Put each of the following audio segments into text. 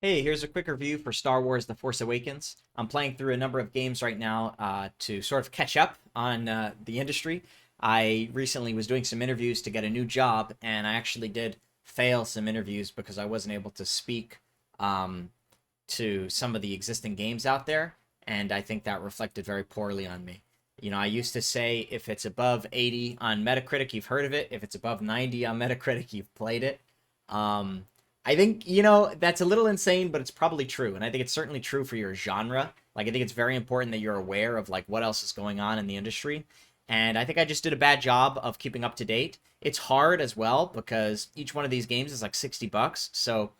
Hey, here's a quick review for Star Wars The Force Awakens. I'm playing through a number of games right now to sort of catch up on the industry. I recently was doing some interviews to get a new job, and I actually did fail some interviews because I wasn't able to speak um, to some of the existing games out there, and I think that reflected very poorly on me. I used to say if it's above 80 on Metacritic, you've heard of it. If it's above 90 on Metacritic, you've played it. Um, I think, that's a little insane, but it's probably true. And I think it's certainly true for your genre. Like, I think it's very important that you're aware of, like, what else is going on in the industry. And I think I just did a bad job of keeping up to date. It's hard as well because each one of these games is like 60 bucks. So,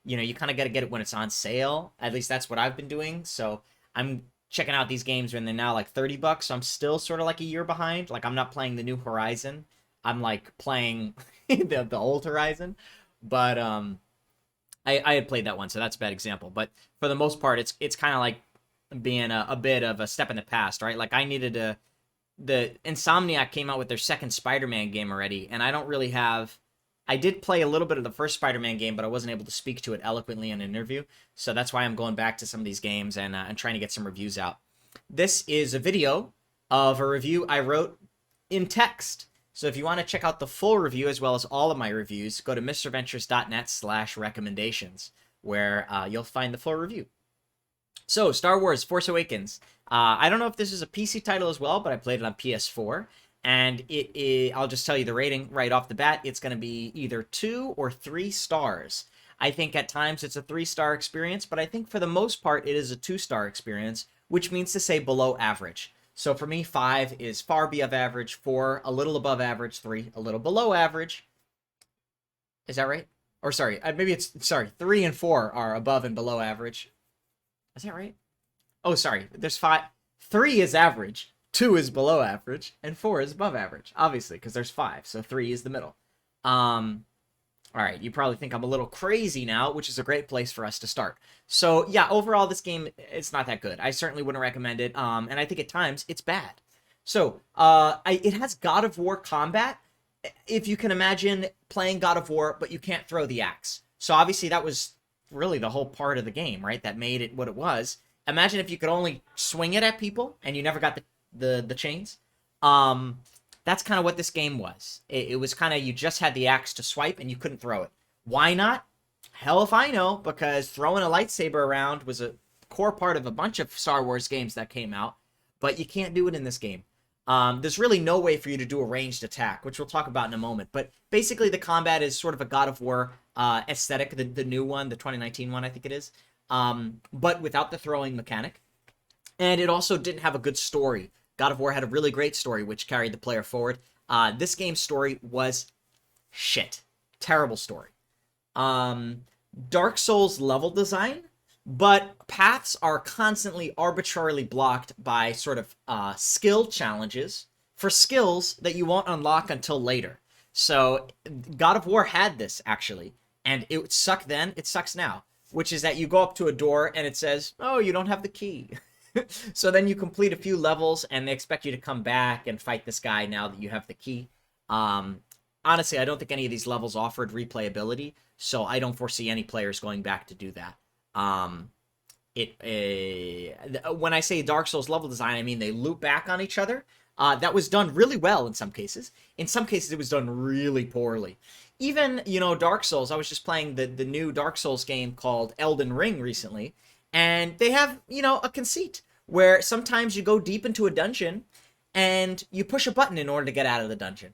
you kind of got to get it when it's on sale. At least that's what I've been doing. So I'm checking out these games when they're now like 30 bucks. So I'm still sort of like a year behind. Like, I'm not playing the new Horizon. I'm like playing the old Horizon. But I had played that one, so that's a bad example. But for the most part, it's kind of like being a bit of a step in the past, right? Like I needed to. The Insomniac came out with their second Spider-Man game already, and I don't really have. I did play a little bit of the first Spider-Man game, but I wasn't able to speak to it eloquently in an interview. So that's why I'm going back to some of these games and trying to get some reviews out. This is a video of a review I wrote in text. So if you want to check out the full review as well as all of my reviews, go to mrventures.net/recommendations, where you'll find the full review. So, Star Wars Force Awakens. I don't know if this is a PC title as well, but I played it on PS4. And I'll just tell you the rating right off the bat. It's going to be either 2 or 3 stars. I think at times it's a 3-star experience, but I think for the most part it is a 2-star experience, which means to say below average. So for me, 5 is far above average, 4 a little above average, 3 a little below average. Is that right? Or sorry, maybe it's sorry. 3 and 4 are above and below average. Is that right? Oh, sorry. There's 5. 3 is average, 2 is below average, and 4 is above average. Obviously, because there's 5, so 3 is the middle. All right, you probably think I'm a little crazy now, which is a great place for us to start. So yeah, overall, this game it's not that good. I certainly wouldn't recommend it. And I think at times it's bad. So it has God of War combat. If you can imagine playing God of War, but you can't throw the axe. So obviously that was really the whole part of the game, right? That made it what it was. Imagine if you could only swing it at people and you never got the chains. That's kind of what this game was. It was kind of you just had the axe to swipe and you couldn't throw it. Why not? Hell if I know, because throwing a lightsaber around was a core part of a bunch of Star Wars games that came out, but you can't do it in this game. There's really no way for you to do a ranged attack, which we'll talk about in a moment. But basically, the combat is sort of a God of War aesthetic, the new one, the 2019 one, I think it is, but without the throwing mechanic. And it also didn't have a good story. God of War had a really great story, which carried the player forward. This game's story was shit. Terrible story. Dark Souls level design, but paths are constantly arbitrarily blocked by sort of skill challenges for skills that you won't unlock until later. So God of War had this, actually, and it sucked then, it sucks now, which is that you go up to a door and it says, oh, you don't have the key. So then you complete a few levels and they expect you to come back and fight this guy now that you have the key. Honestly, I don't think any of these levels offered replayability, so I don't foresee any players going back to do that. When I say Dark Souls level design, I mean they loop back on each other. That was done really well in some cases. In some cases, it was done really poorly. Even, Dark Souls, I was just playing the new Dark Souls game called Elden Ring recently, and they have, a conceit where sometimes you go deep into a dungeon and you push a button in order to get out of the dungeon.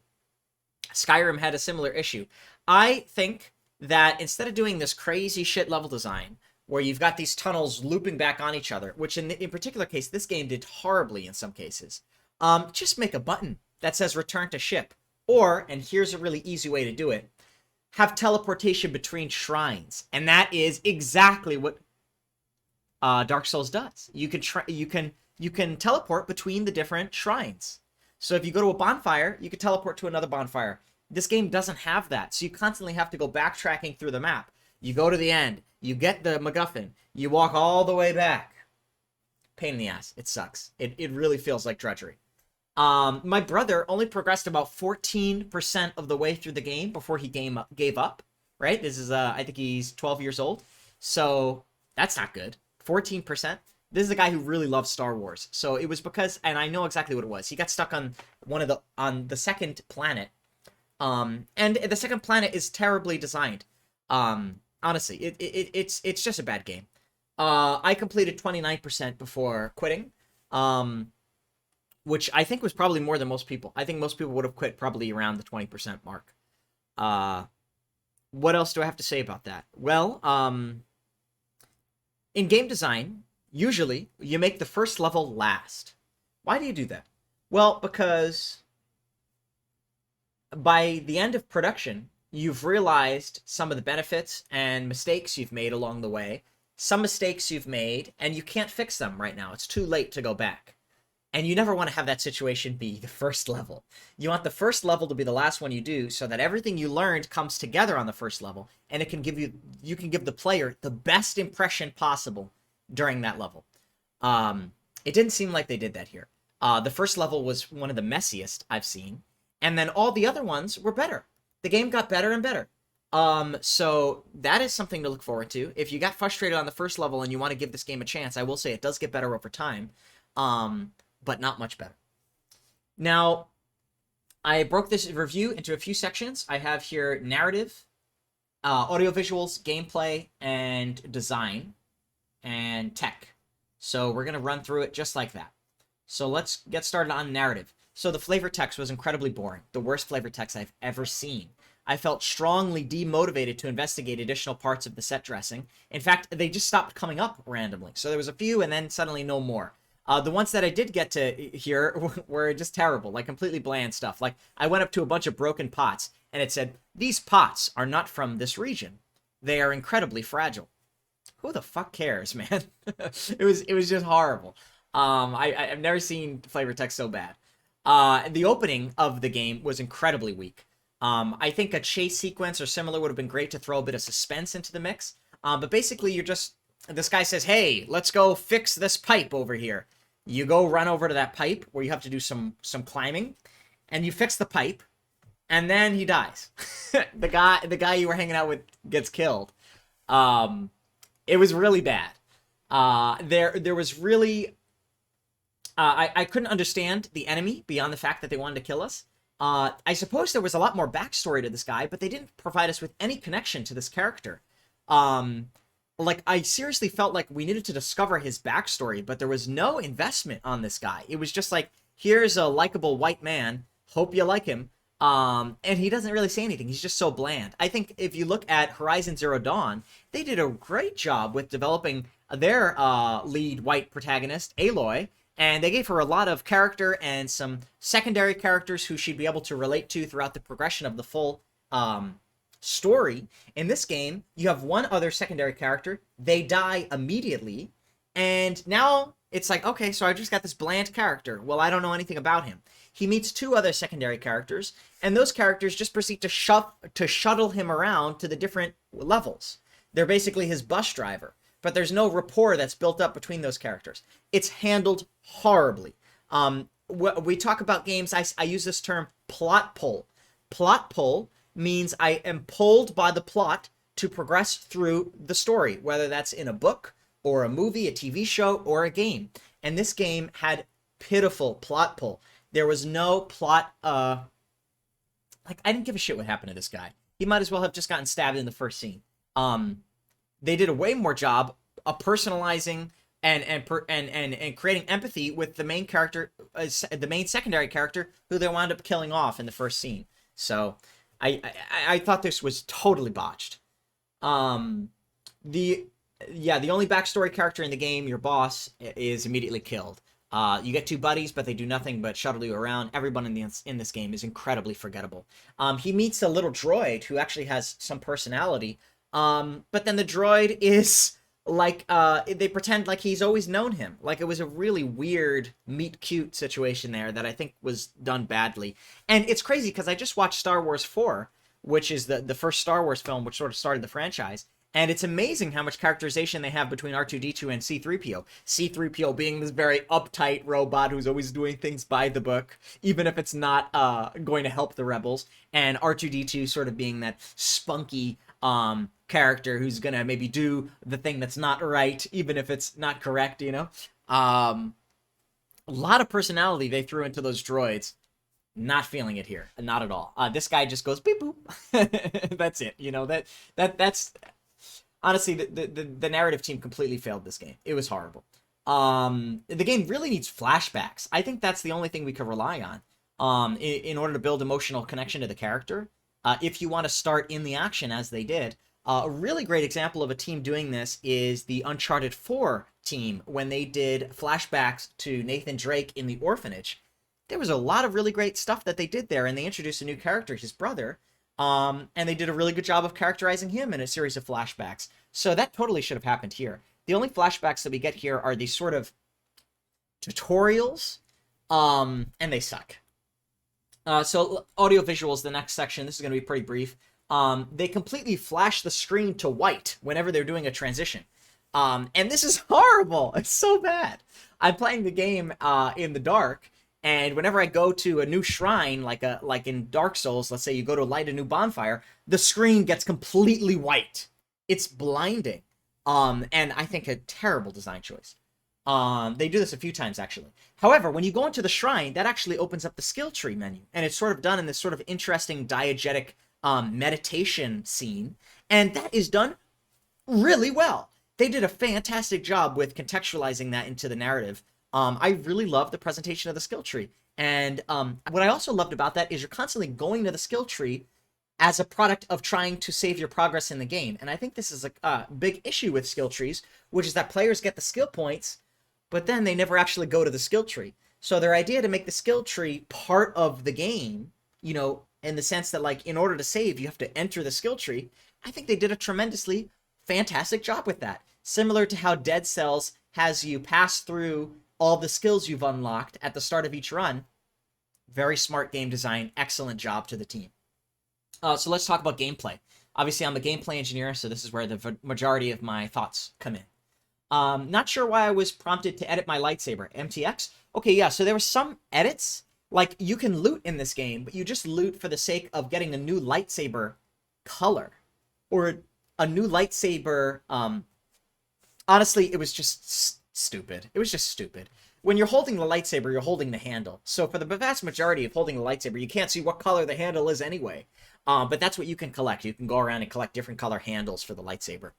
Skyrim had a similar issue. I think that instead of doing this crazy shit level design where you've got these tunnels looping back on each other, which in particular case, this game did horribly in some cases, just make a button that says return to ship. Or, and here's a really easy way to do it, have teleportation between shrines. And that is exactly what Dark Souls does. You can teleport between the different shrines. So if you go to a bonfire, you can teleport to another bonfire. This game doesn't have that, so you constantly have to go backtracking through the map. You go to the end, you get the MacGuffin, you walk all the way back. Pain in the ass. It sucks. It really feels like drudgery. My brother only progressed about 14% of the way through the game before he gave up, right? This is, I think he's 12 years old. So that's not good. 14%. This is a guy who really loves Star Wars. So it was because, and I know exactly what it was. He got stuck on on the second planet. And the second planet is terribly designed. Honestly, it's just a bad game. I completed 29% before quitting. Which I think was probably more than most people. I think most people would have quit probably around the 20% mark. What else do I have to say about that? Well, in game design, usually you make the first level last. Why do you do that? Well, because by the end of production, you've realized some of the benefits and mistakes you've made along the way. Some mistakes you've made, and you can't fix them right now. It's too late to go back. And you never want to have that situation be the first level. You want the first level to be the last one you do, so that everything you learned comes together on the first level, and it can give you can give the player the best impression possible during that level. It didn't seem like they did that here. The first level was one of the messiest I've seen, and then all the other ones were better. The game got better and better. So that is something to look forward to. If you got frustrated on the first level and you want to give this game a chance, I will say it does get better over time. But not much better. Now, I broke this review into a few sections. I have here narrative, audiovisuals, gameplay, and design, and tech. So we're going to run through it just like that. So let's get started on narrative. So the flavor text was incredibly boring. The worst flavor text I've ever seen. I felt strongly demotivated to investigate additional parts of the set dressing. In fact, they just stopped coming up randomly. So there was a few and then suddenly no more. The ones that I did get to hear were just terrible, like completely bland stuff. Like, I went up to a bunch of broken pots, and it said, "These pots are not from this region. They are incredibly fragile." Who the fuck cares, man? It was just horrible. I've never seen flavor text so bad. The opening of the game was incredibly weak. I think a chase sequence or similar would have been great to throw a bit of suspense into the mix. But basically, this guy says, "Hey, let's go fix this pipe over here." You go run over to that pipe where you have to do some climbing, and you fix the pipe, and then he dies. the guy you were hanging out with gets killed. It was really bad. There was really I couldn't understand the enemy beyond the fact that they wanted to kill us. I suppose there was a lot more backstory to this guy, but they didn't provide us with any connection to this character. Like, I seriously felt like we needed to discover his backstory, but there was no investment on this guy. It was just like, here's a likable white man, hope you like him, and he doesn't really say anything. He's just so bland. I think if you look at Horizon Zero Dawn, they did a great job with developing their lead white protagonist, Aloy, and they gave her a lot of character and some secondary characters who she'd be able to relate to throughout the progression of the full story. In this game, you have one other secondary character. They die immediately, and now it's like, okay, so I just got this bland character. Well, I don't know anything about him. He meets two other secondary characters, and those characters just proceed to shuttle him around to the different levels. They're basically his bus driver, but there's no rapport that's built up between those characters. It's handled horribly. We talk about games, I use this term plot pull. Plot pull means I am pulled by the plot to progress through the story, whether that's in a book or a movie, a TV show, or a game. And this game had pitiful plot pull. There was no plot, like, I didn't give a shit what happened to this guy. He might as well have just gotten stabbed in the first scene. They did a way more job of personalizing and creating empathy with the main character, the main secondary character, who they wound up killing off in the first scene. So I thought this was totally botched. The only backstory character in the game, your boss, is immediately killed. You get two buddies, but they do nothing but shuttle you around. Everyone in this game is incredibly forgettable. He meets a little droid who actually has some personality, but then the droid is like, they pretend like he's always known him. Like, it was a really weird meet-cute situation there that I think was done badly. And it's crazy, because I just watched Star Wars 4, which is the first Star Wars film, which sort of started the franchise. And it's amazing how much characterization they have between R2-D2 and C-3PO. C-3PO being this very uptight robot who's always doing things by the book, even if it's not going to help the rebels. And R2-D2 sort of being that spunky, character who's gonna maybe do the thing that's not right, even if it's not correct, you know? A lot of personality they threw into those droids. Not feeling it here, not at all. This guy just goes beep boop. That's it. You know, that's honestly the narrative team completely failed this game. It was horrible. The game really needs flashbacks. I think that's the only thing we could rely on. In order to build emotional connection to the character. If you want to start in the action as they did. A really great example of a team doing this is the Uncharted 4 team when they did flashbacks to Nathan Drake in the orphanage. There was a lot of really great stuff that they did there, and they introduced a new character, his brother, and they did a really good job of characterizing him in a series of flashbacks. So that totally should have happened here. The only flashbacks that we get here are these sort of tutorials, and they suck. So audiovisual is the next section. This is going to be pretty brief. They completely flash the screen to white whenever they're doing a transition. And this is horrible. It's so bad. I'm playing the game in the dark, and whenever I go to a new shrine, like in Dark Souls, let's say you go to light a new bonfire, the screen gets completely white. It's blinding. And I think a terrible design choice. They do this a few times, actually. However, when you go into the shrine, that actually opens up the skill tree menu. And it's sort of done in this sort of interesting diegetic meditation scene. And that is done really well. They did a fantastic job with contextualizing that into the narrative. I really love the presentation of the skill tree. And what I also loved about that is you're constantly going to the skill tree as a product of trying to save your progress in the game. And I think this is a big issue with skill trees, which is that players get the skill points, but then they never actually go to the skill tree. So their idea to make the skill tree part of the game, you know, in the sense that, like, in order to save, you have to enter the skill tree, I think they did a tremendously fantastic job with that. Similar to how Dead Cells has you pass through all the skills you've unlocked at the start of each run. Very smart game design. Excellent job to the team. So let's talk about gameplay. Obviously, I'm a gameplay engineer, so this is where the majority of my thoughts come in. Not sure why I was prompted to edit my lightsaber. MTX? Okay, yeah, so there were some edits. Like, you can loot in this game, but you just loot for the sake of getting a new lightsaber color. Or a new lightsaber, honestly, it was just stupid. It was just stupid. When you're holding the lightsaber, you're holding the handle. So for the vast majority of holding the lightsaber, you can't see what color the handle is anyway. But that's what you can collect. You can go around and collect different color handles for the lightsaber.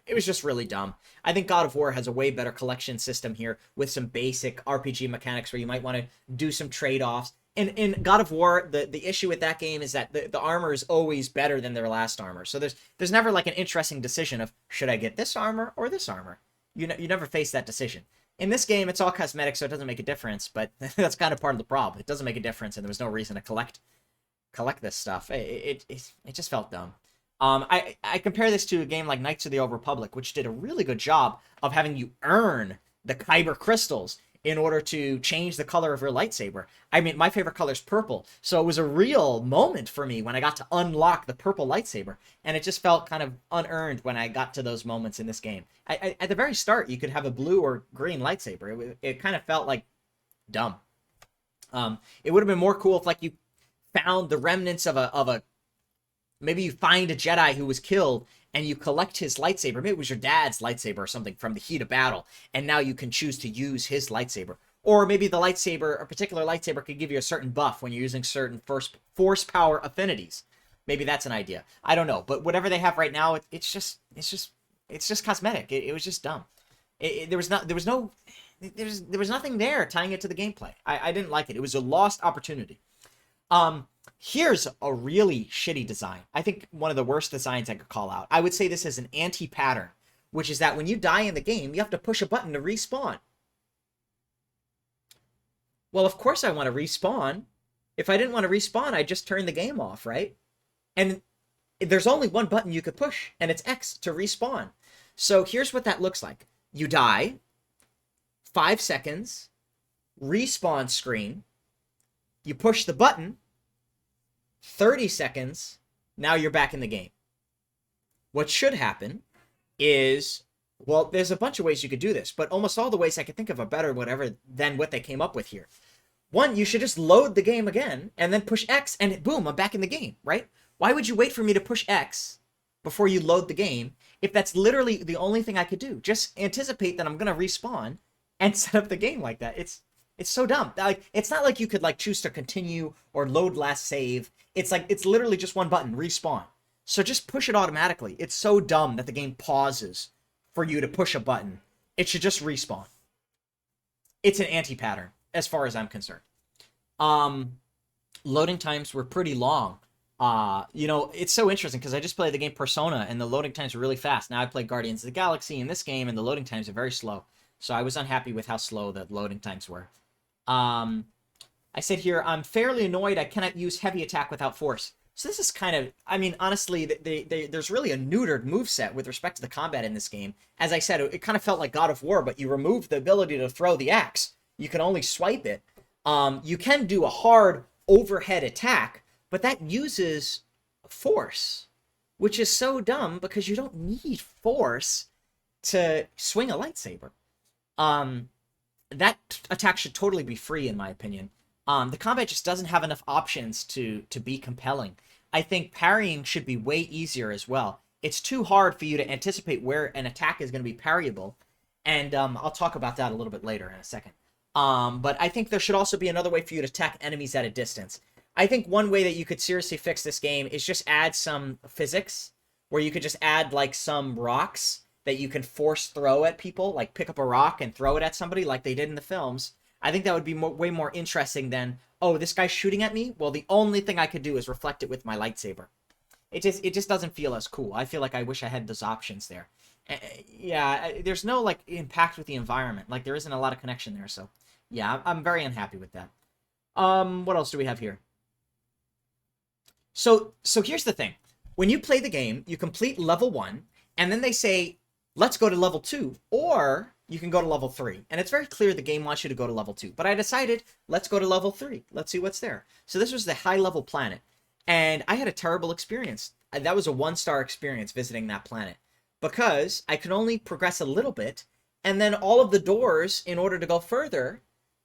It was just really dumb. I think God of War has a way better collection system here with some basic RPG mechanics where you might want to do some trade-offs. In God of War, the issue with that game is that the armor is always better than their last armor. So there's never like an interesting decision of, should I get this armor or this armor? You never face that decision. In this game, it's all cosmetic, so it doesn't make a difference, but that's kind of part of the problem. It doesn't make a difference, and there was no reason to collect this stuff. It just felt dumb. I compare this to a game like Knights of the Old Republic, which did a really good job of having you earn the Kyber crystals in order to change the color of your lightsaber. I mean, my favorite color is purple, so it was a real moment for me when I got to unlock the purple lightsaber, and it just felt kind of unearned when I got to those moments in this game. At the very start, you could have a blue or green lightsaber. It kind of felt like dumb. It would have been more cool if, like, you found the remnants of a maybe you find a Jedi who was killed and you collect his lightsaber. Maybe it was your dad's lightsaber or something from the heat of battle, and now you can choose to use his lightsaber. Or maybe the lightsaber, a particular lightsaber, could give you a certain buff when you're using certain force power affinities. Maybe that's an idea. I don't know, but whatever they have right now, it's just cosmetic. It was just dumb. There was nothing there tying it to the gameplay. I didn't like it. It was a lost opportunity. Here's a really shitty design. I think one of the worst designs I could call out. I would say this is an anti-pattern, which is that when you die in the game, you have to push a button to respawn. Well, of course I want to respawn. If I didn't want to respawn, I'd just turn the game off, right? And there's only one button you could push, and it's X to respawn. So here's what that looks like. You die, 5 seconds, respawn screen, you push the button, 30 seconds, now you're back in the game. What should happen is, well, there's a bunch of ways you could do this, but almost all the ways I could think of are better than what they came up with here. One, you should just load the game again, and then push X, and boom, I'm back in the game, right? Why would you wait for me to push X before you load the game if that's literally the only thing I could do? Just anticipate that I'm gonna respawn and set up the game like that. It's so dumb. Like, it's not like you could like choose to continue or load last save. It's like it's literally just one button, respawn. So just push it automatically. It's so dumb that the game pauses for you to push a button. It should just respawn. It's an anti-pattern as far as I'm concerned. Loading times were pretty long. It's so interesting because I just played the game Persona and the loading times were really fast. Now I play Guardians of the Galaxy in this game and the loading times are very slow. So I was unhappy with how slow the loading times were. I said here, I'm fairly annoyed I cannot use heavy attack without force. So this is kind of, I mean, honestly, there's really a neutered moveset with respect to the combat in this game. As I said, it kind of felt like God of War, but you removed the ability to throw the axe. You can only swipe it. You can do a hard overhead attack, but that uses force, which is so dumb because you don't need force to swing a lightsaber. That attack should totally be free, in my opinion. The combat just doesn't have enough options to be compelling. I think parrying should be way easier as well. It's too hard for you to anticipate where an attack is going to be parryable, and I'll talk about that a little bit later in a second. But I think there should also be another way for you to attack enemies at a distance. I think one way that you could seriously fix this game is just add some physics, where you could just add like some rocks that you can force throw at people, like pick up a rock and throw it at somebody like they did in the films. I think that would be way more interesting than, oh, this guy's shooting at me? Well, the only thing I could do is reflect it with my lightsaber. It just doesn't feel as cool. I feel like I wish I had those options there. Yeah, there's no, like, impact with the environment. Like, there isn't a lot of connection there, so... Yeah, I'm very unhappy with that. What else do we have here? So here's the thing. When you play the game, you complete level 1, and then they say, let's go to level 2, or you can go to level 3. And it's very clear the game wants you to go to level 2. But I decided, let's go to level 3. Let's see what's there. So this was the high-level planet. And I had a terrible experience. That was a 1-star experience visiting that planet. Because I could only progress a little bit, and then all of the doors, in order to go further,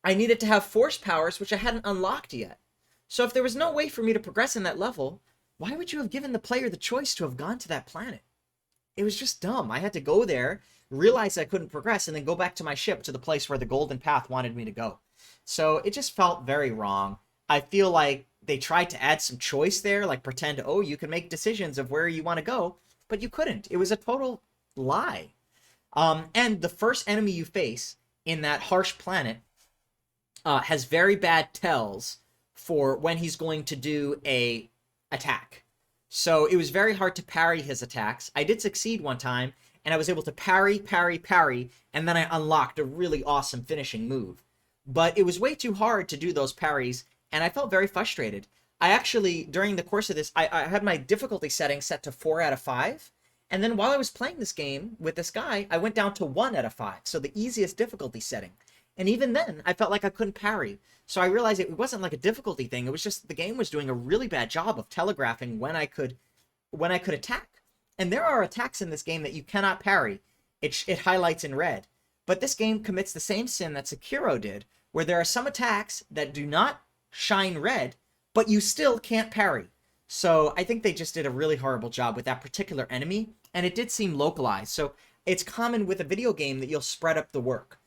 I needed to have force powers, which I hadn't unlocked yet. So if there was no way for me to progress in that level, why would you have given the player the choice to have gone to that planet? It was just dumb. I had to go there, realize I couldn't progress, and then go back to my ship to the place where the Golden Path wanted me to go. So it just felt very wrong. I feel like they tried to add some choice there, like pretend, oh, you can make decisions of where you want to go, but you couldn't. It was a total lie. And the first enemy you face in that harsh planet has very bad tells for when he's going to do a attack. So it was very hard to parry his attacks. I did succeed one time, and I was able to parry, and then I unlocked a really awesome finishing move. But it was way too hard to do those parries, and I felt very frustrated. I actually, during the course of this, I had my difficulty setting set to 4 out of 5, and then while I was playing this game with this guy, I went down to 1 out of 5, so the easiest difficulty setting. And even then, I felt like I couldn't parry. So I realized it wasn't like a difficulty thing. It was just the game was doing a really bad job of telegraphing when I could attack. And there are attacks in this game that you cannot parry. It highlights in red. But this game commits the same sin that Sekiro did, where there are some attacks that do not shine red, but you still can't parry. So I think they just did a really horrible job with that particular enemy, and it did seem localized. So it's common with a video game that you'll spread out the work.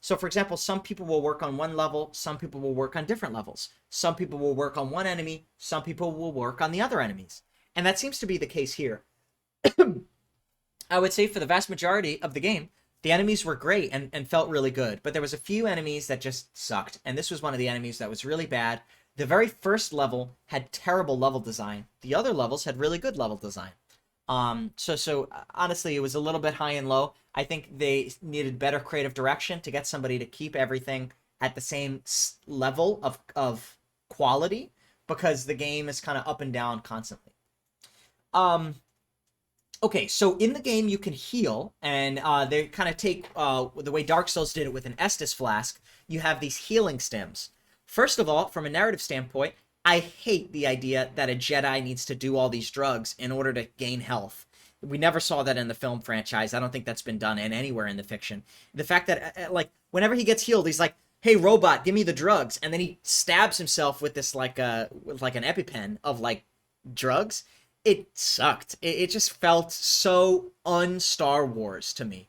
So for example, some people will work on one level, some people will work on different levels. Some people will work on one enemy, some people will work on the other enemies. And that seems to be the case here. I would say for the vast majority of the game, the enemies were great and felt really good, but there was a few enemies that just sucked, and this was one of the enemies that was really bad. The very first level had terrible level design. The other levels had really good level design. So honestly, it was a little bit high and low. I think they needed better creative direction to get somebody to keep everything at the same level of quality, because the game is kind of up and down constantly. Okay, so in the game you can heal, and they kind of take the way Dark Souls did it with an Estus flask. You have these healing stems. First of all, from a narrative standpoint, I hate the idea that a Jedi needs to do all these drugs in order to gain health. We never saw that in the film franchise. I don't think that's been done anywhere in the fiction. The fact that, like, whenever he gets healed, he's like, hey, robot, give me the drugs. And then he stabs himself with this, like an EpiPen of, like, drugs. it sucked. It just felt so un-Star Wars to me.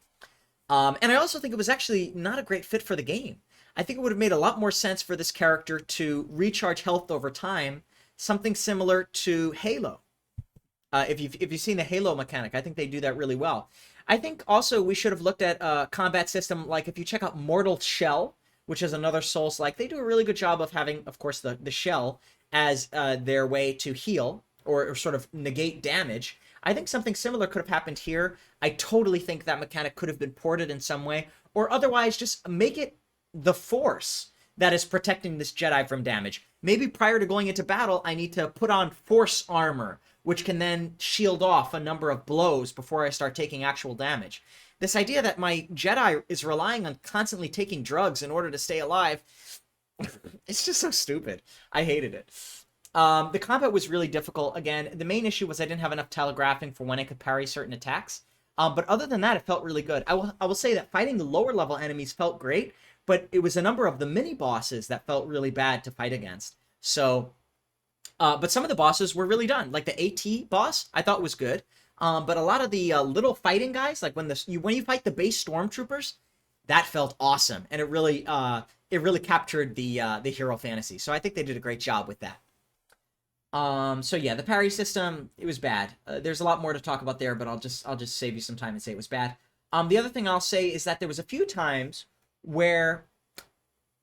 And I also think it was actually not a great fit for the game. I think it would have made a lot more sense for this character to recharge health over time, something similar to Halo. If you've seen the Halo mechanic, I think they do that really well. I think also we should have looked at a combat system like if you check out Mortal Shell, which is another Souls-like, they do a really good job of having, of course, the shell as their way to heal or sort of negate damage. I think something similar could have happened here. I totally think that mechanic could have been ported in some way, or otherwise just make it the Force that is protecting this Jedi from damage. Maybe prior to going into battle, I need to put on Force armor, which can then shield off a number of blows before I start taking actual damage. This idea that my Jedi is relying on constantly taking drugs in order to stay alive, it's just so stupid. I hated it. The combat was really difficult. Again, the main issue was I didn't have enough telegraphing for when I could parry certain attacks. But other than that, it felt really good. I will say that fighting the lower level enemies felt great, but it was a number of the mini bosses that felt really bad to fight against. So, but some of the bosses were really done. Like the AT boss, I thought was good. But a lot of the little fighting guys, like when you fight the base stormtroopers, that felt awesome, and it really captured the hero fantasy. So I think they did a great job with that. So yeah, the parry system, it was bad. There's a lot more to talk about there, but I'll just save you some time and say it was bad. The other thing I'll say is that there was a few times where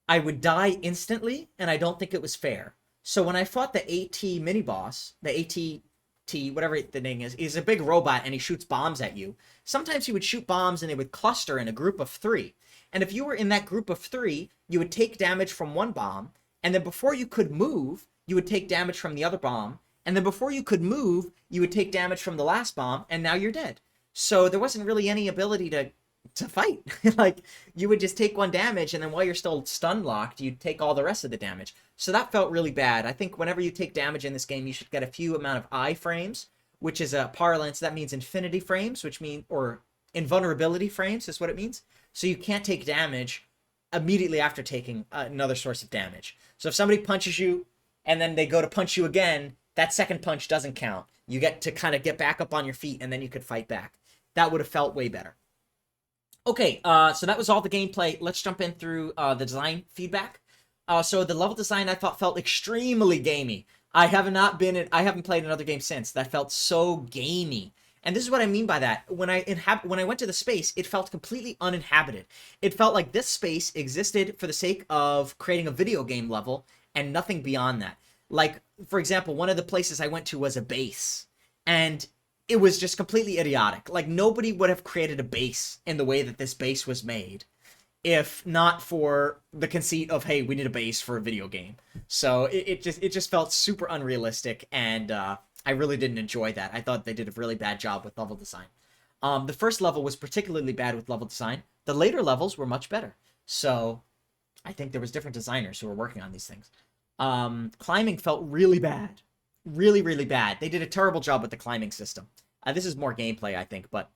I would die instantly, and I don't think it was fair. So when I fought the AT mini boss, the AT, whatever the name is, he's a big robot and he shoots bombs at you. Sometimes he would shoot bombs and they would cluster in a group of 3. And if you were in that group of 3, you would take damage from one bomb, and then before you could move, you would take damage from the other bomb, and then before you could move, you would take damage from the last bomb, and now you're dead. So there wasn't really any ability to fight. Like, you would just take one damage, and then while you're still stun locked, you'd take all the rest of the damage. So that felt really bad. I think whenever you take damage in this game, you should get a few amount of I-frames, which is a parlance, that means infinity frames, which mean, or invulnerability frames is what it means. So you can't take damage immediately after taking another source of damage. So if somebody punches you, and then they go to punch you again, that second punch doesn't count. You get to kind of get back up on your feet, and then you could fight back. That would have felt way better. Okay, so that was all the gameplay. Let's jump in through the design feedback. So the level design I thought felt extremely gamey. I haven't played another game since that felt so gamey. And this is what I mean by that. When I went to the space, it felt completely uninhabited. It felt like this space existed for the sake of creating a video game level and nothing beyond that. Like, for example, one of the places I went to was a base, and it was just completely idiotic. Like, nobody would have created a base in the way that this base was made if not for the conceit of, hey, we need a base for a video game. So it just felt super unrealistic, and I really didn't enjoy that. I thought they did a really bad job with level design. The first level was particularly bad with level design. The later levels were much better. So I think there was different designers who were working on these things. Climbing felt really bad. Really, really bad. They did a terrible job with the climbing system. This is more gameplay, I think, but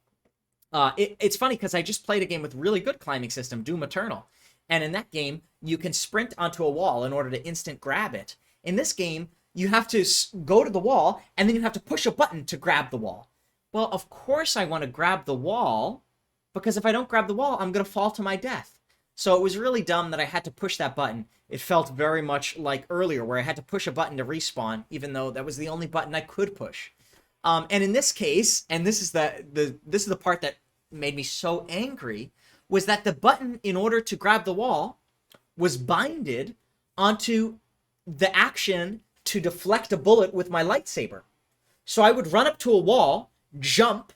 it's funny because I just played a game with really good climbing system, Doom Eternal. And in that game, you can sprint onto a wall in order to instant grab it. In this game, you have to go to the wall, and then you have to push a button to grab the wall. Well, of course I want to grab the wall, because if I don't grab the wall, I'm going to fall to my death. So it was really dumb that I had to push that button. It felt very much like earlier, where I had to push a button to respawn, even though that was the only button I could push. And in this case, and this is the part that made me so angry, was that the button, in order to grab the wall, was binded onto the action to deflect a bullet with my lightsaber. So I would run up to a wall, jump,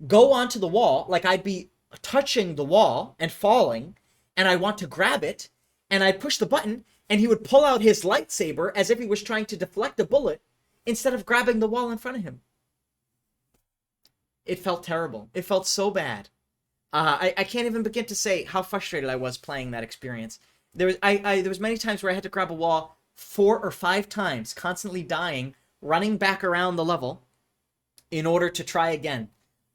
go onto the wall, like I'd be touching the wall and falling, and I want to grab it, and I'd push the button, and he would pull out his lightsaber as if he was trying to deflect a bullet instead of grabbing the wall in front of him. It felt terrible. It felt so bad. I can't even begin to say how frustrated I was playing that experience. There was many times where I had to grab a wall 4 or 5 times, constantly dying, running back around the level in order to try again.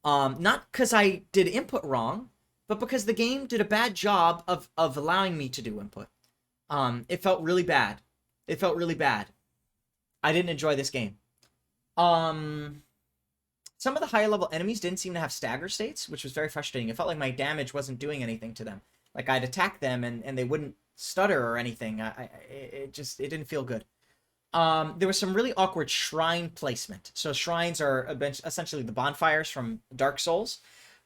Not because I did input wrong, but because the game did a bad job of allowing me to do input. It felt really bad. It felt really bad. I didn't enjoy this game. Um, some of the higher level enemies didn't seem to have stagger states, which was very frustrating. It felt like my damage wasn't doing anything to them. Like I'd attack them and they wouldn't stutter or anything. It didn't feel good. There was some really awkward shrine placement. So shrines are essentially the bonfires from Dark Souls.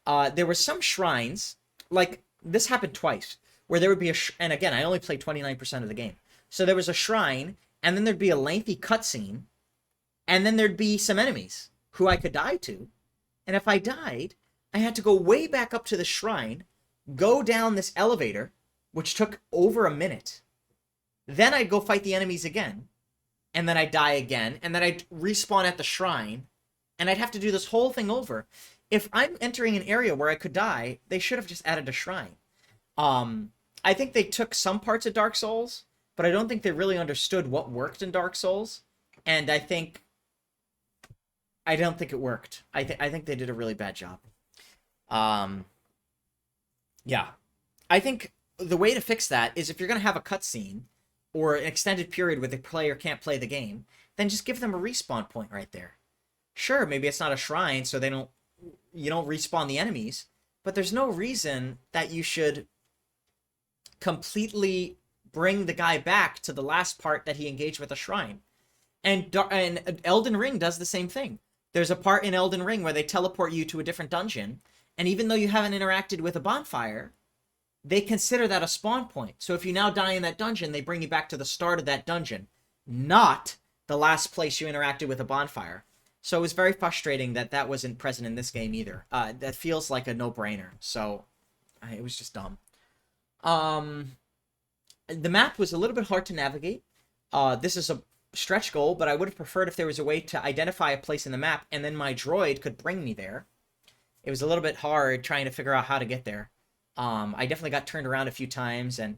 There were some shrines, like this happened twice, where there would be and again, I only played 29% of the game. So there was a shrine, and then there'd be a lengthy cutscene, and then there'd be some enemies who I could die to. And if I died, I had to go way back up to the shrine, go down this elevator, which took over a minute. Then I'd go fight the enemies again, and then I'd die again, and then I'd respawn at the shrine, and I'd have to do this whole thing over. If I'm entering an area where I could die, they should have just added a shrine. I think they took some parts of Dark Souls, but I don't think they really understood what worked in Dark Souls, and I don't think it worked. I think they did a really bad job. Yeah. I think the way to fix that is if you're going to have a cutscene or an extended period where the player can't play the game, then just give them a respawn point right there. Sure, maybe it's not a shrine, so you don't respawn the enemies, but there's no reason that you should completely bring the guy back to the last part that he engaged with a shrine. And Elden Ring does the same thing. There's a part in Elden Ring where they teleport you to a different dungeon, and even though you haven't interacted with a bonfire, they consider that a spawn point. So if you now die in that dungeon, they bring you back to the start of that dungeon, not the last place you interacted with a bonfire. So it was very frustrating that that wasn't present in this game either. That feels like a no-brainer. So it was just dumb. The map was a little bit hard to navigate. This is a stretch goal, but I would have preferred if there was a way to identify a place in the map and then my droid could bring me there. It was a little bit hard trying to figure out how to get there. I definitely got turned around a few times, and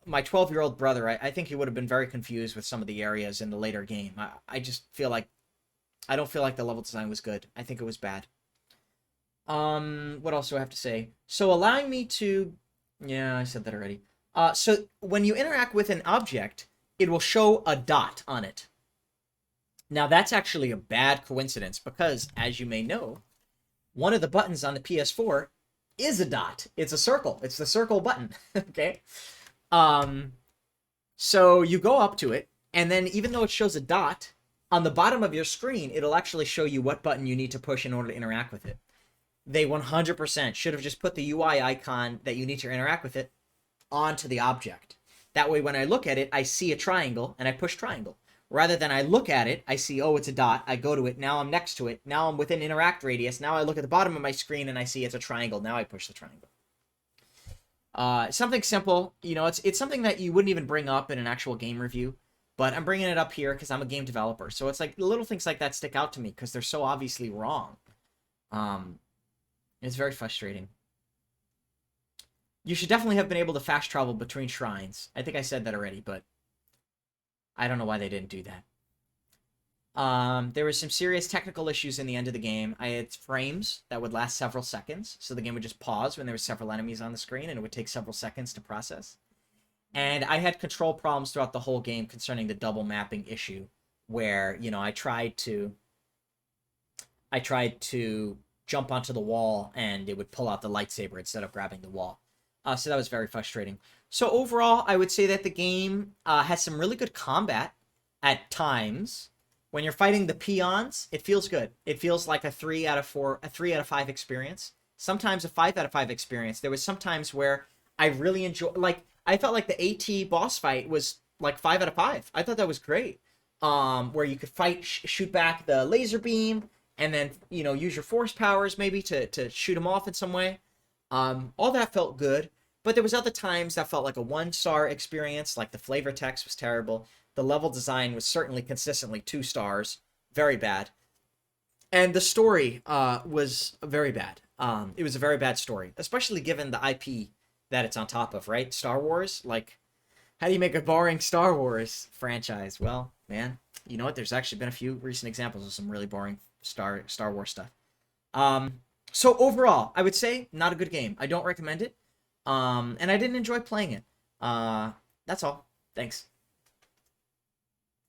my 12-year-old brother, I think he would have been very confused with some of the areas in the later game. I just feel like, I don't feel like the level design was good. I think it was bad. What else do I have to say? So allowing me to, yeah, I said that already. So when you interact with an object, it will show a dot on it. Now that's actually a bad coincidence because, as you may know, one of the buttons on the PS4 is a dot. It's a circle. It's the circle button. Okay. So you go up to it, and then even though it shows a dot, on the bottom of your screen, it'll actually show you what button you need to push in order to interact with it. They 100% should have just put the UI icon that you need to interact with it onto the object. That way, when I look at it, I see a triangle, and I push triangle. Rather than I look at it, I see, oh, it's a dot, I go to it, now I'm next to it, now I'm within interact radius, now I look at the bottom of my screen and I see it's a triangle, now I push the triangle. Something simple, you know, it's something that you wouldn't even bring up in an actual game review, but I'm bringing it up here because I'm a game developer, so it's like little things like that stick out to me because they're so obviously wrong. It's very frustrating. You should definitely have been able to fast travel between shrines. I think I said that already, but I don't know why they didn't do that. There were some serious technical issues in the end of the game. I had frames that would last several seconds, so the game would just pause when there were several enemies on the screen, and it would take several seconds to process. And I had control problems throughout the whole game concerning the double mapping issue, where, you know, I tried to jump onto the wall, and it would pull out the lightsaber instead of grabbing the wall. So that was very frustrating. So overall, I would say that the game has some really good combat at times. When you're fighting the peons, it feels good. It feels like a 3 out of 5 experience. Sometimes a 5 out of 5 experience. There was some times where I really enjoyed, like, I felt like the AT boss fight was like 5 out of 5. I thought that was great. Where you could fight, shoot back the laser beam, and then, you know, use your force powers maybe to shoot them off in some way. All that felt good, but there was other times that felt like a 1-star experience, like the flavor text was terrible. The level design was certainly consistently 2 stars, very bad. And the story was very bad. It was a very bad story, especially given the IP that it's on top of, right? Star Wars, like, how do you make a boring Star Wars franchise? Well, man, you know what? There's actually been a few recent examples of some really boring Star Wars stuff. So overall, I would say not a good game. I don't recommend it. And I didn't enjoy playing it. That's all. Thanks.